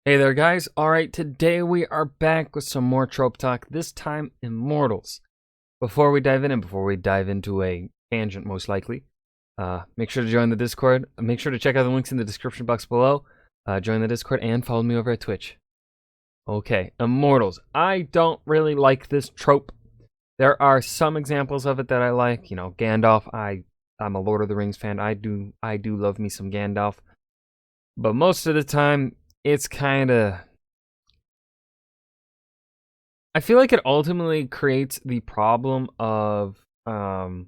Hey there, guys. Alright, today we are back with some more Trope Talk, this time Immortals. Before we dive in, and before we dive into a tangent, most likely, make sure to join the Discord. Make sure to check out the links in the description box below. Join the Discord and follow me over at Twitch. Okay, Immortals. I don't really like this trope. There are some examples of it that I like. You know, Gandalf. I'm a Lord of the Rings fan. I do love me some Gandalf. But most of the time, it's kind of... I feel like it ultimately creates the problem of the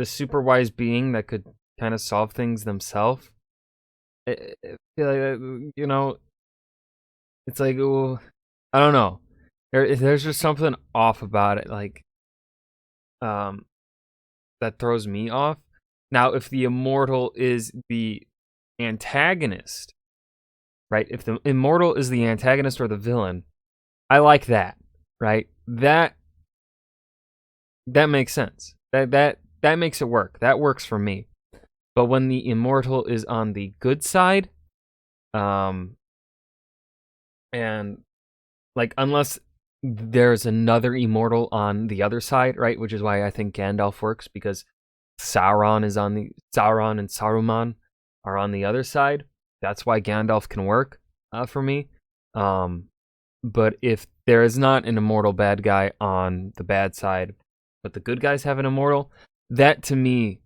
super wise being that could kind of solve things themselves. I feel like, you know, it's like, ooh, I don't know. There's just something off about it, like, that throws me off. Now, if the immortal is the antagonist, right? If the immortal is the antagonist or the villain, I like that, right? That makes sense. That makes it work. That works for me. But when the immortal is on the good side, and like, unless there's another immortal on the other side, right? Which is why I think Gandalf works, because Sauron and Saruman are on the other side. That's why Gandalf can work for me. But if there is not an immortal bad guy on the bad side, but the good guys have an immortal, that to me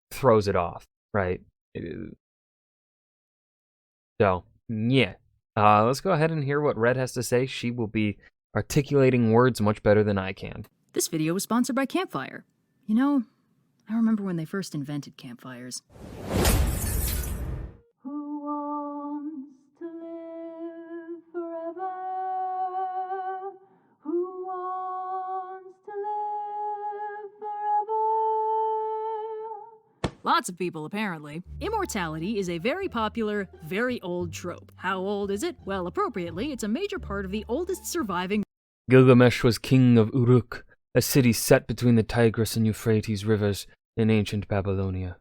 throws it off, right? So, yeah. Let's go ahead and hear what Red has to say. She will be articulating words much better than I can. This video was sponsored by Campfire. You know, I remember when they first invented campfires. Who wants to live forever? Who wants to live forever? Lots of people, apparently. Immortality is a very popular, very old trope. How old is it? Well, appropriately, it's a major part of the oldest surviving... Gilgamesh was king of Uruk, a city set between the Tigris and Euphrates rivers in ancient Babylonia.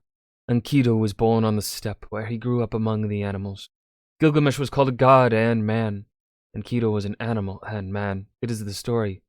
Enkidu was born on the steppe, where he grew up among the animals. Gilgamesh was called a god and man. Enkidu was an animal and man. It is the story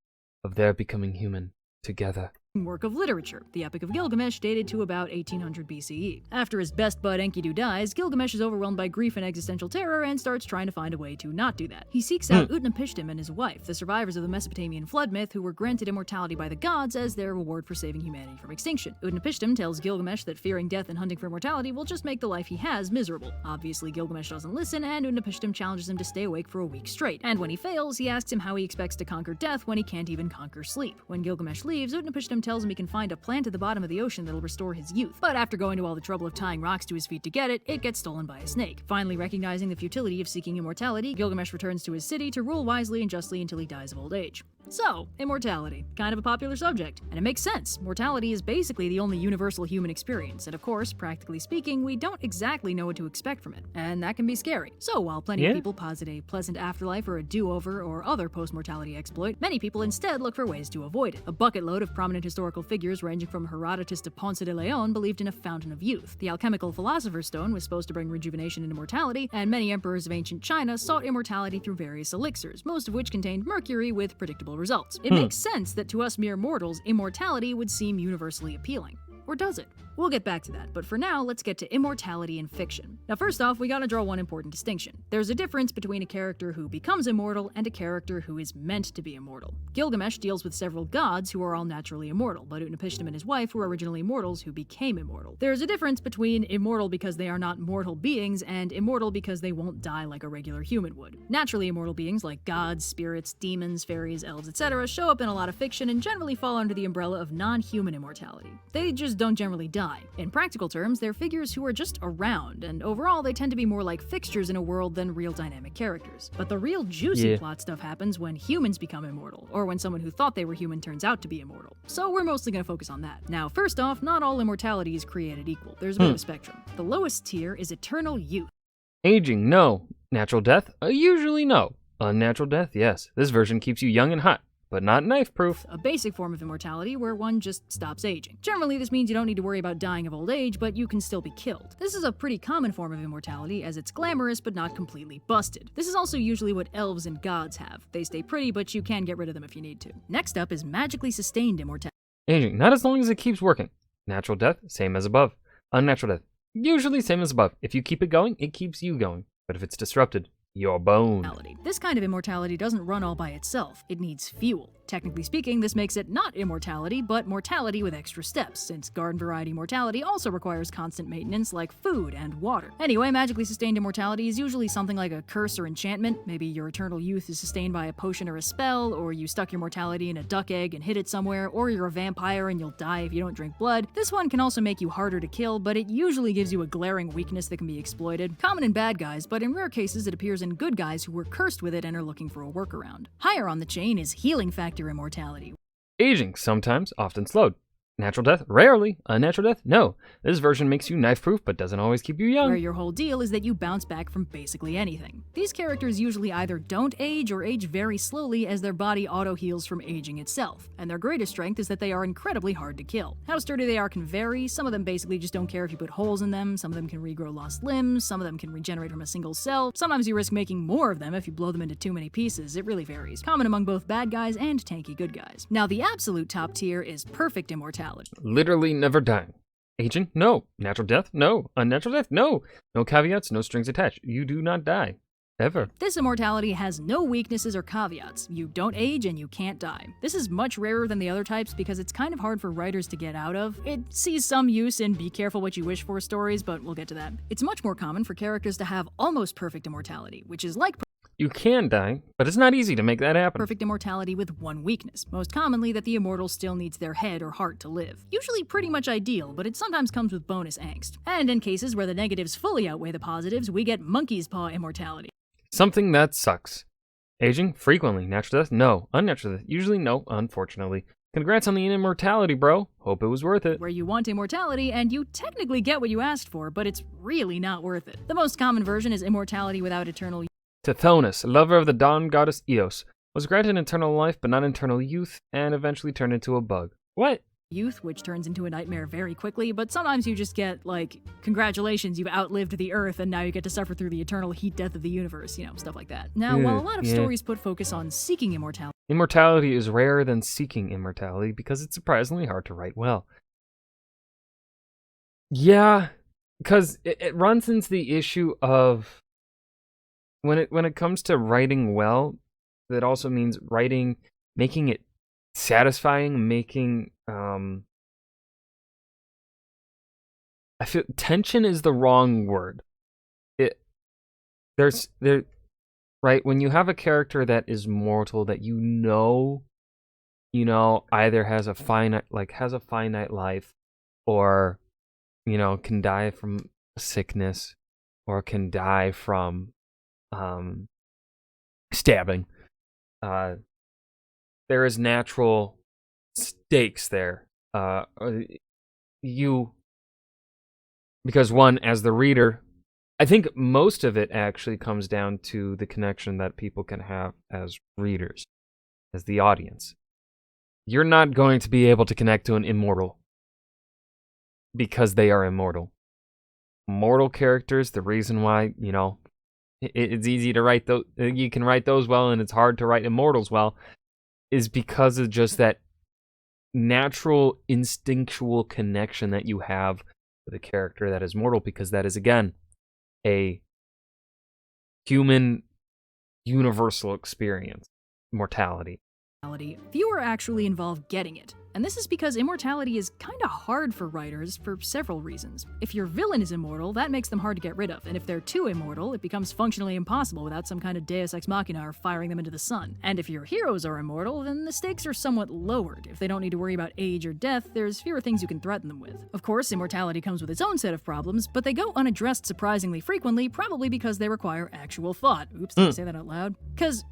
of their becoming human together. work of literature. The Epic of Gilgamesh dated to about 1800 BCE. After his best bud Enkidu dies, Gilgamesh is overwhelmed by grief and existential terror and starts trying to find a way to not do that. He seeks out Utnapishtim and his wife, the survivors of the Mesopotamian flood myth who were granted immortality by the gods as their reward for saving humanity from extinction. Utnapishtim tells Gilgamesh that fearing death and hunting for immortality will just make the life he has miserable. Obviously, Gilgamesh doesn't listen, and Utnapishtim challenges him to stay awake for a week straight. And when he fails, he asks him how he expects to conquer death when he can't even conquer sleep. When Gilgamesh leaves, Utnapishtim tells him he can find a plant at the bottom of the ocean that'll restore his youth. But after going to all the trouble of tying rocks to his feet to get it, it gets stolen by a snake. Finally recognizing the futility of seeking immortality, Gilgamesh returns to his city to rule wisely and justly until he dies of old age. So, immortality. Kind of a popular subject. And it makes sense. Mortality is basically the only universal human experience, and of course, practically speaking, we don't exactly know what to expect from it. And that can be scary. So while plenty of people posit a pleasant afterlife or a do-over or other post-mortality exploit, many people instead look for ways to avoid it. A bucket load of prominent historical figures ranging from Herodotus to Ponce de Leon believed in a fountain of youth. The alchemical Philosopher's Stone was supposed to bring rejuvenation and immortality, and many emperors of ancient China sought immortality through various elixirs, most of which contained mercury with predictable results. It makes sense that to us mere mortals, immortality would seem universally appealing. Or does it? We'll get back to that, but for now, let's get to immortality in fiction. Now first off, we gotta draw one important distinction. There's a difference between a character who becomes immortal and a character who is meant to be immortal. Gilgamesh deals with several gods who are all naturally immortal, but Utnapishtim and his wife were originally mortals who became immortal. There's a difference between immortal because they are not mortal beings and immortal because they won't die like a regular human would. Naturally immortal beings like gods, spirits, demons, fairies, elves, etc. show up in a lot of fiction and generally fall under the umbrella of non-human immortality. They just don't generally die. In practical terms, they're figures who are just around, and overall they tend to be more like fixtures in a world than real dynamic characters. But the real juicy plot stuff happens when humans become immortal, or when someone who thought they were human turns out to be immortal. So we're mostly going to focus on that. Now, first off, not all immortality is created equal. There's a bit of a spectrum. The lowest tier is eternal youth. Aging, no. Natural death? Usually no. Unnatural death, yes. This version keeps you young and hot. but not knife-proof. A basic form of immortality where one just stops aging. Generally, this means you don't need to worry about dying of old age, but you can still be killed. This is a pretty common form of immortality, as it's glamorous but not completely busted. This is also usually what elves and gods have. They stay pretty, but you can get rid of them if you need to. Next up is magically sustained immortality. Aging, not as long as it keeps working. Natural death, same as above. Unnatural death, usually same as above. If you keep it going, it keeps you going. But if it's disrupted, you're boned. This kind of immortality doesn't run all by itself. It needs fuel. Technically speaking, this makes it not immortality, but mortality with extra steps, since garden variety mortality also requires constant maintenance like food and water. Anyway, magically sustained immortality is usually something like a curse or enchantment. Maybe your eternal youth is sustained by a potion or a spell, or you stuck your mortality in a duck egg and hid it somewhere, or you're a vampire and you'll die if you don't drink blood. This one can also make you harder to kill, but it usually gives you a glaring weakness that can be exploited. Common in bad guys, but in rare cases it appears in good guys who were cursed with it and are looking for a workaround. Higher on the chain is healing factor immortality. Aging, sometimes, often slowed. Natural death, rarely. Unnatural death, no. This version makes you knife-proof, but doesn't always keep you young. Where your whole deal is that you bounce back from basically anything. These characters usually either don't age or age very slowly as their body auto-heals from aging itself, and their greatest strength is that they are incredibly hard to kill. How sturdy they are can vary. Some of them basically just don't care if you put holes in them, some of them can regrow lost limbs, some of them can regenerate from a single cell, sometimes you risk making more of them if you blow them into too many pieces. It really varies. Common among both bad guys and tanky good guys. Now the absolute top tier is perfect immortality. Literally never dying. Aging? No. Natural death? No. Unnatural death? No. No caveats, no strings attached. You do not die. Ever. This immortality has no weaknesses or caveats. You don't age and you can't die. This is much rarer than the other types because it's kind of hard for writers to get out of. It sees some use in be careful what you wish for stories, but we'll get to that. It's much more common for characters to have almost perfect immortality, which is like You can die, but it's not easy to make that happen. perfect immortality with one weakness, most commonly that the immortal still needs their head or heart to live. Usually pretty much ideal, but it sometimes comes with bonus angst. And in cases where the negatives fully outweigh the positives, we get monkey's paw immortality. Something that sucks. Aging? Frequently. Natural death? No. Unnatural death? Usually no, unfortunately. Congrats on the immortality, bro. Hope it was worth it. Where you want immortality and you technically get what you asked for, but it's really not worth it. The most common version is immortality without eternal Tithonus, lover of the dawn goddess Eos, was granted eternal life but not eternal youth, and eventually turned into a bug. What? youth, which turns into a nightmare very quickly, but sometimes you just get, like, congratulations, you've outlived the Earth, and now you get to suffer through the eternal heat death of the universe, you know, stuff like that. Now, while a lot of stories put focus on seeking immortality, Immortality is rarer than seeking immortality because it's surprisingly hard to write well. Yeah, because it runs into the issue of when it comes to writing well, that also means writing, making it satisfying, making I feel tension is the wrong word. Right, when you have a character that is mortal, that you know, either has a finite life, or can die from sickness, or can die from stabbing. There is natural stakes there. Because one, as the reader, I think most of it actually comes down to the connection that people can have as readers, as the audience. You're not going to be able to connect to an immortal because they are immortal. Mortal characters, the reason why, it's easy to write those, you can write those well, and it's hard to write immortals well, is because of just that natural, instinctual connection that you have with a character that is mortal, because that is, again, a human universal experience, mortality. fewer actually involve getting it. And this is because immortality is kinda hard for writers for several reasons. If your villain is immortal, that makes them hard to get rid of, and if they're too immortal, it becomes functionally impossible without some kind of deus ex machina or firing them into the sun. And if your heroes are immortal, then the stakes are somewhat lowered. If they don't need to worry about age or death, there's fewer things you can threaten them with. Of course, immortality comes with its own set of problems, but they go unaddressed surprisingly frequently, probably because they require actual thought. Oops, did I say that out loud? 'Cause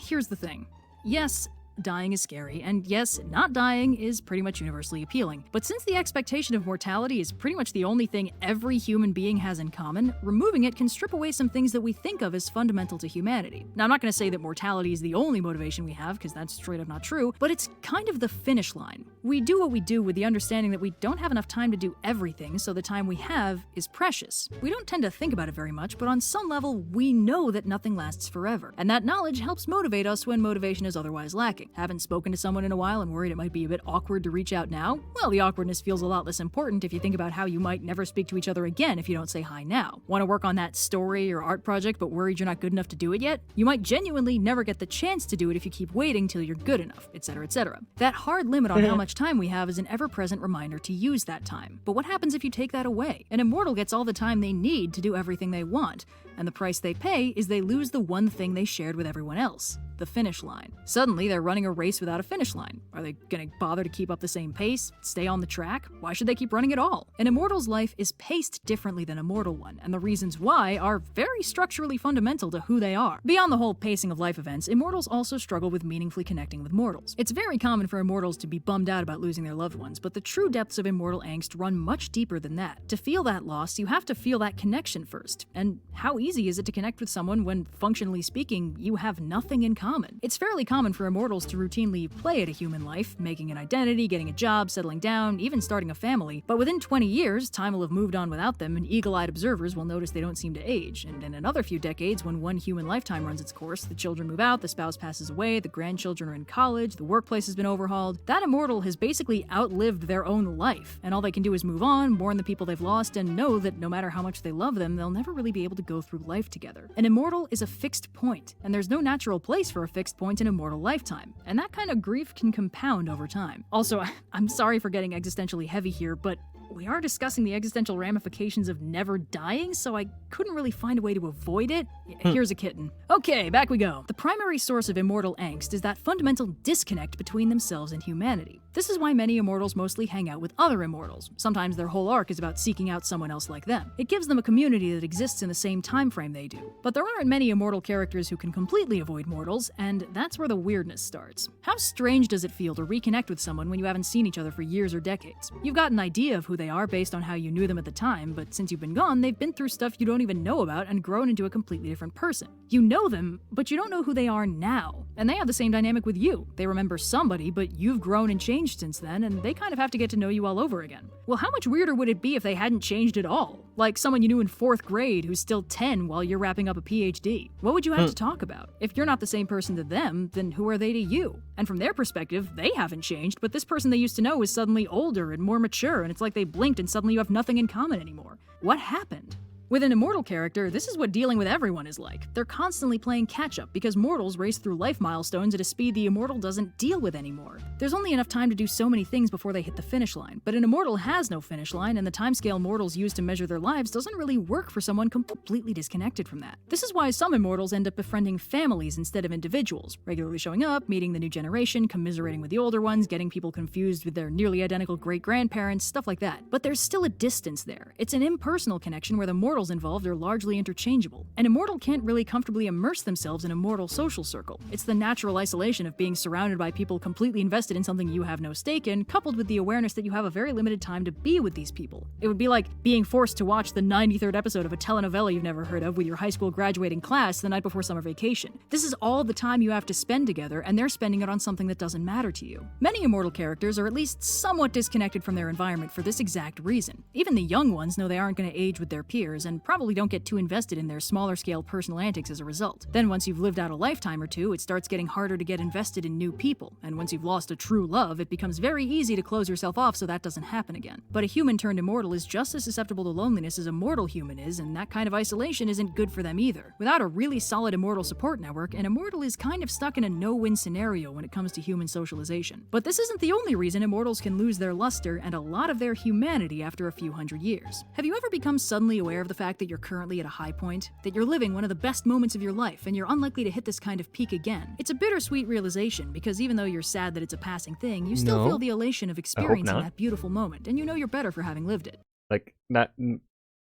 here's the thing. Yes, dying is scary, and yes, not dying is pretty much universally appealing. But since the expectation of mortality is pretty much the only thing every human being has in common, removing it can strip away some things that we think of as fundamental to humanity. Now, I'm not going to say that mortality is the only motivation we have, because that's straight up not true, but it's kind of the finish line. We do what we do with the understanding that we don't have enough time to do everything, so the time we have is precious. We don't tend to think about it very much, but on some level, we know that nothing lasts forever, and that knowledge helps motivate us when motivation is otherwise lacking. Haven't spoken to someone in a while and worried it might be a bit awkward to reach out now? Well, the awkwardness feels a lot less important if you think about how you might never speak to each other again if you don't say hi now. Want to work on that story or art project but worried you're not good enough to do it yet? You might genuinely never get the chance to do it if you keep waiting till you're good enough, etc., etc. That hard limit on how much time we have is an ever-present reminder to use that time. But what happens if you take that away? An immortal gets all the time they need to do everything they want, and the price they pay is they lose the one thing they shared with everyone else: the finish line. Suddenly, they're running a race without a finish line. Are they gonna bother to keep up the same pace? Stay on the track? Why should they keep running at all? An immortal's life is paced differently than a mortal one, and the reasons why are very structurally fundamental to who they are. Beyond the whole pacing of life events, immortals also struggle with meaningfully connecting with mortals. It's very common for immortals to be bummed out about losing their loved ones, but the true depths of immortal angst run much deeper than that. To feel that loss, you have to feel that connection first. And how easy is it to connect with someone when, functionally speaking, you have nothing in common? It's fairly common for immortals to routinely play at a human life, making an identity, getting a job, settling down, even starting a family, but within 20 years, time will have moved on without them, and eagle-eyed observers will notice they don't seem to age. And in another few decades, when one human lifetime runs its course, the children move out, the spouse passes away, the grandchildren are in college, the workplace has been overhauled, that immortal has basically outlived their own life, and all they can do is move on, mourn the people they've lost, and know that no matter how much they love them, they'll never really be able to go through life together. An immortal is a fixed point, and there's no natural place for a fixed point in a mortal lifetime, and that kind of grief can compound over time. Also, I'm sorry for getting existentially heavy here, but we are discussing the existential ramifications of never dying, so I couldn't really find a way to avoid it. Here's a kitten. Okay, back we go. The primary source of immortal angst is that fundamental disconnect between themselves and humanity. This is why many immortals mostly hang out with other immortals. Sometimes their whole arc is about seeking out someone else like them. It gives them a community that exists in the same time frame they do. But there aren't many immortal characters who can completely avoid mortals, and that's where the weirdness starts. How strange does it feel to reconnect with someone when you haven't seen each other for years or decades? You've got an idea of who they are based on how you knew them at the time, but since you've been gone, they've been through stuff you don't even know about and grown into a completely different person. You know them, but you don't know who they are now. And they have the same dynamic with you. They remember somebody, but you've grown and changed since then, and they kind of have to get to know you all over again. Well, how much weirder would it be if they hadn't changed at all? Like someone you knew in 4th grade who's still 10 while you're wrapping up a PhD. What would you have to talk about? If you're not the same person to them, then who are they to you? And from their perspective, they haven't changed, but this person they used to know is suddenly older and more mature, and it's like they blinked and suddenly you have nothing in common anymore. What happened? With an immortal character, this is what dealing with everyone is like. They're constantly playing catch-up because mortals race through life milestones at a speed the immortal doesn't deal with anymore. There's only enough time to do so many things before they hit the finish line, but an immortal has no finish line, and the timescale mortals use to measure their lives doesn't really work for someone completely disconnected from that. This is why some immortals end up befriending families instead of individuals, regularly showing up, meeting the new generation, commiserating with the older ones, getting people confused with their nearly identical great-grandparents, stuff like that. But there's still a distance there. It's an impersonal connection where the mortals involved are largely interchangeable. An immortal can't really comfortably immerse themselves in a mortal social circle. It's the natural isolation of being surrounded by people completely invested in something you have no stake in, coupled with the awareness that you have a very limited time to be with these people. It would be like being forced to watch the 93rd episode of a telenovela you've never heard of with your high school graduating class the night before summer vacation. This is all the time you have to spend together, and they're spending it on something that doesn't matter to you. Many immortal characters are at least somewhat disconnected from their environment for this exact reason. Even the young ones know they aren't going to age with their peers, and probably don't get too invested in their smaller scale personal antics as a result. Then once you've lived out a lifetime or two, it starts getting harder to get invested in new people, and once you've lost a true love, it becomes very easy to close yourself off so that doesn't happen again. But a human turned immortal is just as susceptible to loneliness as a mortal human is, and that kind of isolation isn't good for them either. Without a really solid immortal support network, an immortal is kind of stuck in a no-win scenario when it comes to human socialization. But this isn't the only reason immortals can lose their luster and a lot of their humanity after a few hundred years. Have you ever become suddenly aware of the fact that you're currently at a high point? That you're living one of the best moments of your life, and you're unlikely to hit this kind of peak again? It's a bittersweet realization, because even though you're sad that it's a passing thing, you still feel the elation of experiencing that beautiful moment, and you know you're better for having lived it. Like, that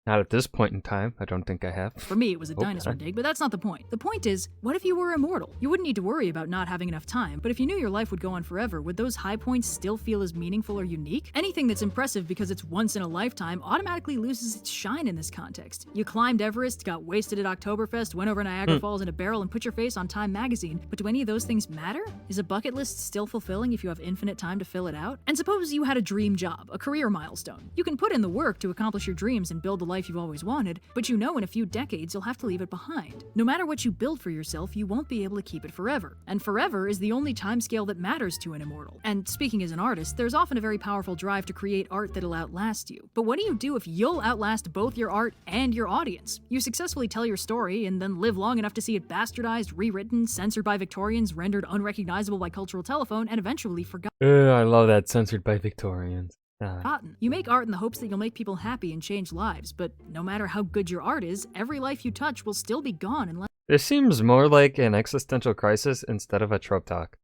Not at this point in time. I don't think I have. For me, it was a Oh, dinosaur huh? dig, but that's not the point. The point is, what if you were immortal? You wouldn't need to worry about not having enough time, but if you knew your life would go on forever, would those high points still feel as meaningful or unique? Anything that's impressive because it's once in a lifetime automatically loses its shine in this context. You climbed Everest, got wasted at Oktoberfest, went over Niagara Falls in a barrel, and put your face on Time magazine, but do any of those things matter? Is a bucket list still fulfilling if you have infinite time to fill it out? And suppose you had a dream job, a career milestone. You can put in the work to accomplish your dreams and build the life you've always wanted, but you know in a few decades you'll have to leave it behind. No matter what you build for yourself, you won't be able to keep it forever. And forever is the only timescale that matters to an immortal. And speaking as an artist, there's often a very powerful drive to create art that'll outlast you. But what do you do if you'll outlast both your art and your audience? You successfully tell your story and then live long enough to see it bastardized, rewritten, censored by Victorians, rendered unrecognizable by cultural telephone, and eventually forgotten. I love that, censored by Victorians. You make art in the hopes that you'll make people happy and change lives, but no matter how good your art is, every life you touch will still be gone unless This seems more like an existential crisis instead of a trope talk.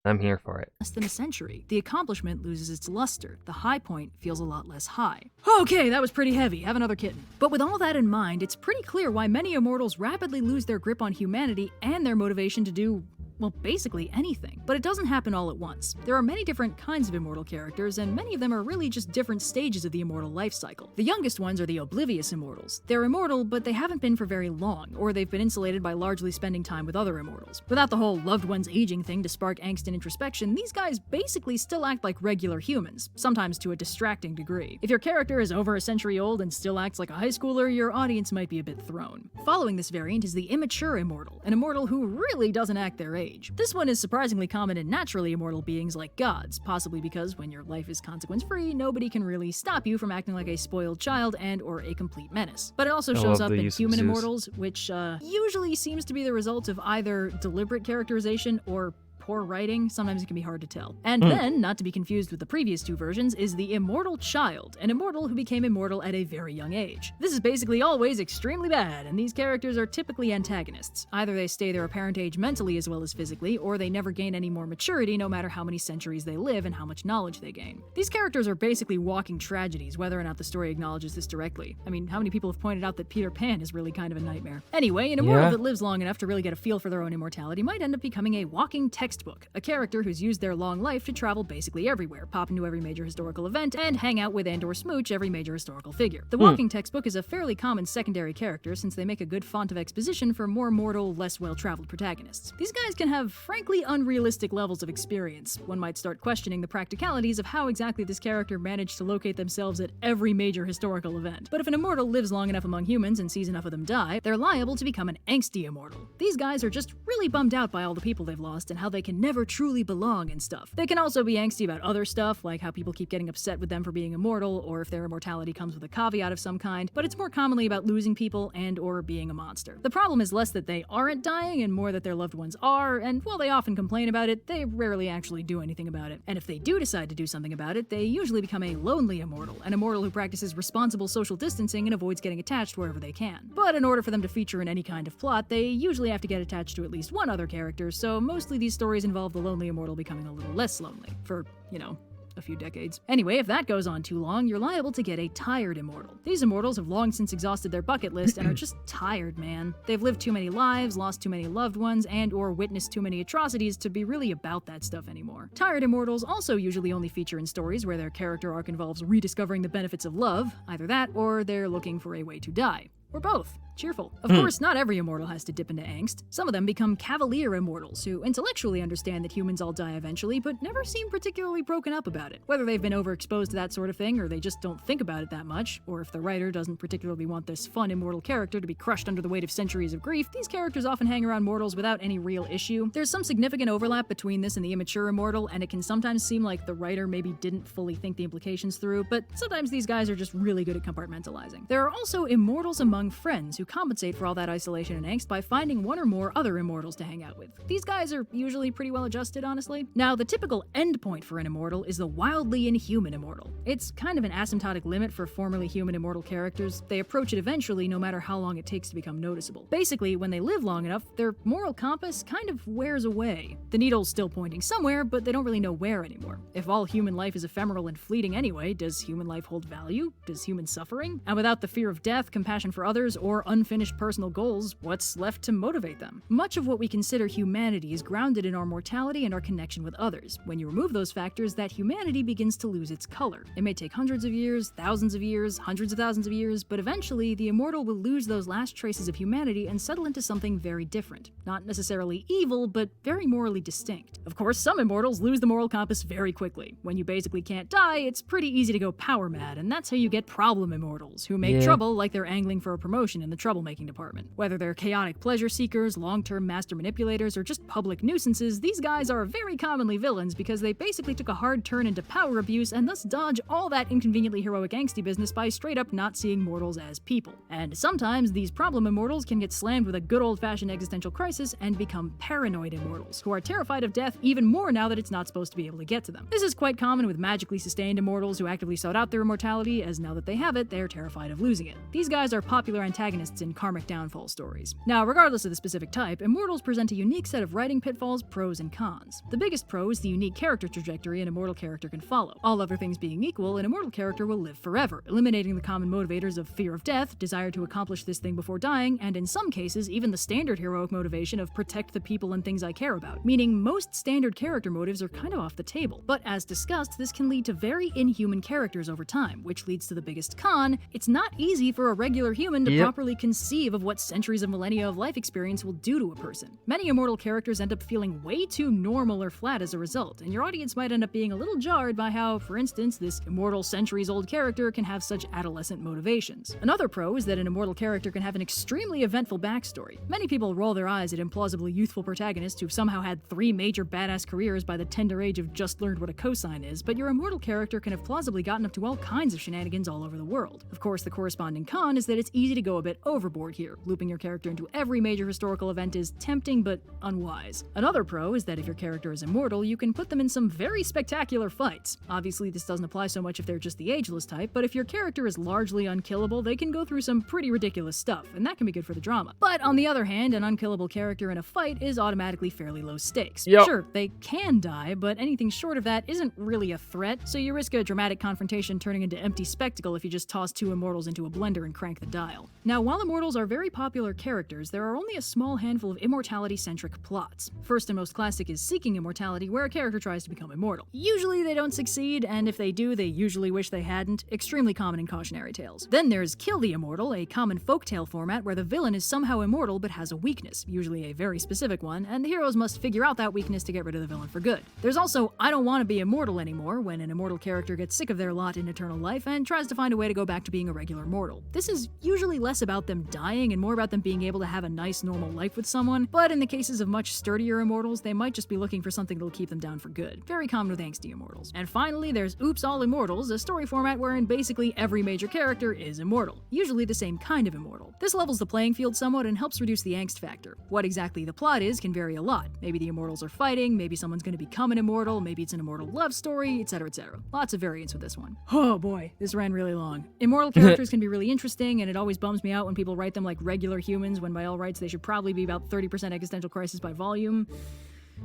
I'm here for it. less than a century. The accomplishment loses its luster. The high point feels a lot less high. Okay, that was pretty heavy. Have another kitten. But with all that in mind, it's pretty clear why many immortals rapidly lose their grip on humanity and their motivation to do, well, basically anything. But it doesn't happen all at once. There are many different kinds of immortal characters, and many of them are really just different stages of the immortal life cycle. The youngest ones are the oblivious immortals. They're immortal, but they haven't been for very long, or they've been insulated by largely spending time with other immortals. Without the whole loved ones aging thing to spark angst and introspection, these guys basically still act like regular humans, sometimes to a distracting degree. If your character is over a century old and still acts like a high schooler, your audience might be a bit thrown. Following this variant is the immature immortal, an immortal who really doesn't act their age. This one is surprisingly common in naturally immortal beings like gods, possibly because when your life is consequence-free, nobody can really stop you from acting like a spoiled child and or a complete menace. But it also shows up in human immortals, which usually seems to be the result of either deliberate characterization or poor writing. Sometimes it can be hard to tell. And then, not to be confused with the previous two versions, is the immortal child, an immortal who became immortal at a very young age. This is basically always extremely bad, and these characters are typically antagonists. Either they stay their apparent age mentally as well as physically, or they never gain any more maturity no matter how many centuries they live and how much knowledge they gain. These characters are basically walking tragedies, whether or not the story acknowledges this directly. I mean, how many people have pointed out that Peter Pan is really kind of a nightmare? Anyway, an immortal that lives long enough to really get a feel for their own immortality might end up becoming a walking textbook, a character who's used their long life to travel basically everywhere, pop into every major historical event, and hang out with and/or smooch every major historical figure. The walking textbook is a fairly common secondary character since they make a good font of exposition for more mortal, less well-traveled protagonists. These guys can have frankly unrealistic levels of experience. One might start questioning the practicalities of how exactly this character managed to locate themselves at every major historical event. But if an immortal lives long enough among humans and sees enough of them die, they're liable to become an angsty immortal. These guys are just really bummed out by all the people they've lost and how they can never truly belong and stuff. They can also be angsty about other stuff, like how people keep getting upset with them for being immortal, or if their immortality comes with a caveat of some kind, but it's more commonly about losing people and or being a monster. The problem is less that they aren't dying and more that their loved ones are, and while they often complain about it, they rarely actually do anything about it. And if they do decide to do something about it, they usually become a lonely immortal, an immortal who practices responsible social distancing and avoids getting attached wherever they can. But in order for them to feature in any kind of plot, they usually have to get attached to at least one other character, so mostly these stories involve the lonely immortal becoming a little less lonely, for, you know, a few decades. Anyway, if that goes on too long, you're liable to get a tired immortal. These immortals have long since exhausted their bucket list and are just tired, man. They've lived too many lives, lost too many loved ones, and or witnessed too many atrocities to be really about that stuff anymore. Tired immortals also usually only feature in stories where their character arc involves rediscovering the benefits of love, either that or they're looking for a way to die. Or both. Cheerful. Of course, not every immortal has to dip into angst. Some of them become Cavalier Immortals, who intellectually understand that humans all die eventually, but never seem particularly broken up about it. Whether they've been overexposed to that sort of thing, or they just don't think about it that much, or if the writer doesn't particularly want this fun immortal character to be crushed under the weight of centuries of grief, these characters often hang around mortals without any real issue. There's some significant overlap between this and the immature immortal, and it can sometimes seem like the writer maybe didn't fully think the implications through, but sometimes these guys are just really good at compartmentalizing. There are also immortals among friends who compensate for all that isolation and angst by finding one or more other immortals to hang out with. These guys are usually pretty well adjusted, honestly. Now, the typical endpoint for an immortal is the wildly inhuman immortal. It's kind of an asymptotic limit for formerly human immortal characters. They approach it eventually, no matter how long it takes to become noticeable. Basically, when they live long enough, their moral compass kind of wears away. The needle's still pointing somewhere, but they don't really know where anymore. If all human life is ephemeral and fleeting anyway, does human life hold value? Does human suffering? And without the fear of death, compassion for others, or unfinished personal goals, what's left to motivate them? Much of what we consider humanity is grounded in our mortality and our connection with others. When you remove those factors, that humanity begins to lose its color. It may take hundreds of years, thousands of years, hundreds of thousands of years, but eventually the immortal will lose those last traces of humanity and settle into something very different. Not necessarily evil, but very morally distinct. Of course, some immortals lose the moral compass very quickly. When you basically can't die, it's pretty easy to go power mad, and that's how you get problem immortals, who make trouble like they're angling for a promotion in the troublemaking department. Whether they're chaotic pleasure seekers, long-term master manipulators, or just public nuisances, these guys are very commonly villains because they basically took a hard turn into power abuse and thus dodge all that inconveniently heroic angsty business by straight up not seeing mortals as people. And sometimes these problem immortals can get slammed with a good old-fashioned existential crisis and become paranoid immortals, who are terrified of death even more now that it's not supposed to be able to get to them. This is quite common with magically sustained immortals who actively sought out their immortality, as now that they have it, they're terrified of losing it. These guys are popular antagonists in karmic downfall stories. Now, regardless of the specific type, immortals present a unique set of writing pitfalls, pros, and cons. The biggest pro is the unique character trajectory an immortal character can follow. All other things being equal, an immortal character will live forever, eliminating the common motivators of fear of death, desire to accomplish this thing before dying, and in some cases, even the standard heroic motivation of protect the people and things I care about, meaning most standard character motives are kind of off the table. But as discussed, this can lead to very inhuman characters over time, which leads to the biggest con: it's not easy for a regular human to properly conceive of what centuries of millennia of life experience will do to a person. Many immortal characters end up feeling way too normal or flat as a result, and your audience might end up being a little jarred by how, for instance, this immortal centuries-old character can have such adolescent motivations. Another pro is that an immortal character can have an extremely eventful backstory. Many people roll their eyes at implausibly youthful protagonists who've somehow had 3 major badass careers by the tender age of just learned what a cosine is, but your immortal character can have plausibly gotten up to all kinds of shenanigans all over the world. Of course, the corresponding con is that it's easy to go a bit overboard here. Looping your character into every major historical event is tempting but unwise. Another pro is that if your character is immortal, you can put them in some very spectacular fights. Obviously, this doesn't apply so much if they're just the ageless type, but if your character is largely unkillable, they can go through some pretty ridiculous stuff, and that can be good for the drama. But on the other hand, an unkillable character in a fight is automatically fairly low stakes. Sure, they can die, but anything short of that isn't really a threat, so you risk a dramatic confrontation turning into empty spectacle if you just toss 2 immortals into a blender and crank the dial. Now, while immortals are very popular characters, there are only a small handful of immortality-centric plots. First and most classic is Seeking Immortality, where a character tries to become immortal. Usually they don't succeed, and if they do, they usually wish they hadn't. Extremely common in cautionary tales. Then there's Kill the Immortal, a common folktale format where the villain is somehow immortal but has a weakness, usually a very specific one, and the heroes must figure out that weakness to get rid of the villain for good. There's also I Don't Want to Be Immortal Anymore, when an immortal character gets sick of their lot in eternal life and tries to find a way to go back to being a regular mortal. This is usually less about them dying and more about them being able to have a nice normal life with someone, but in the cases of much sturdier immortals, they might just be looking for something that'll keep them down for good. Very common with angsty immortals. And finally, there's Oops All Immortals, a story format wherein basically every major character is immortal, usually the same kind of immortal. This levels the playing field somewhat and helps reduce the angst factor. What exactly the plot is can vary a lot. Maybe the immortals are fighting, maybe someone's going to become an immortal, maybe it's an immortal love story, etc, etc. Lots of variants with this one. Oh boy, this ran really long. Immortal characters can be really interesting, and it always bums me out when people write them like regular humans when by all rights they should probably be about 30% existential crisis by volume.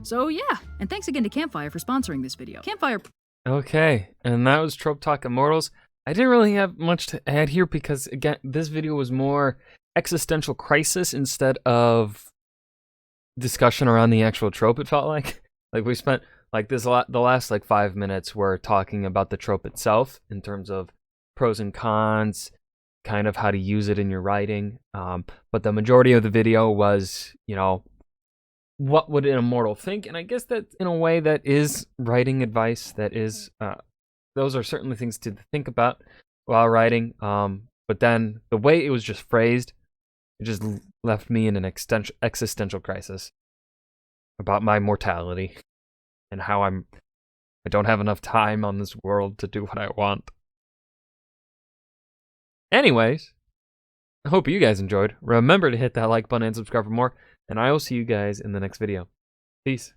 So yeah, and thanks again to Campfire for sponsoring this video. Campfire... Okay, and that was Trope Talk Immortals. I didn't really have much to add here because, again, this video was more existential crisis instead of discussion around the actual trope, it felt like. Like, we spent, like, the last, like, 5 minutes were talking about the trope itself in terms of pros and cons, kind of how to use it in your writing. But the majority of the video was, you know, what would an immortal think? And I guess that, in a way, that is writing advice. That is, those are certainly things to think about while writing. But then the way it was just phrased, it just left me in an existential crisis about my mortality and how I don't have enough time on this world to do what I want. Anyways, I hope you guys enjoyed. Remember to hit that like button and subscribe for more, and I will see you guys in the next video. Peace.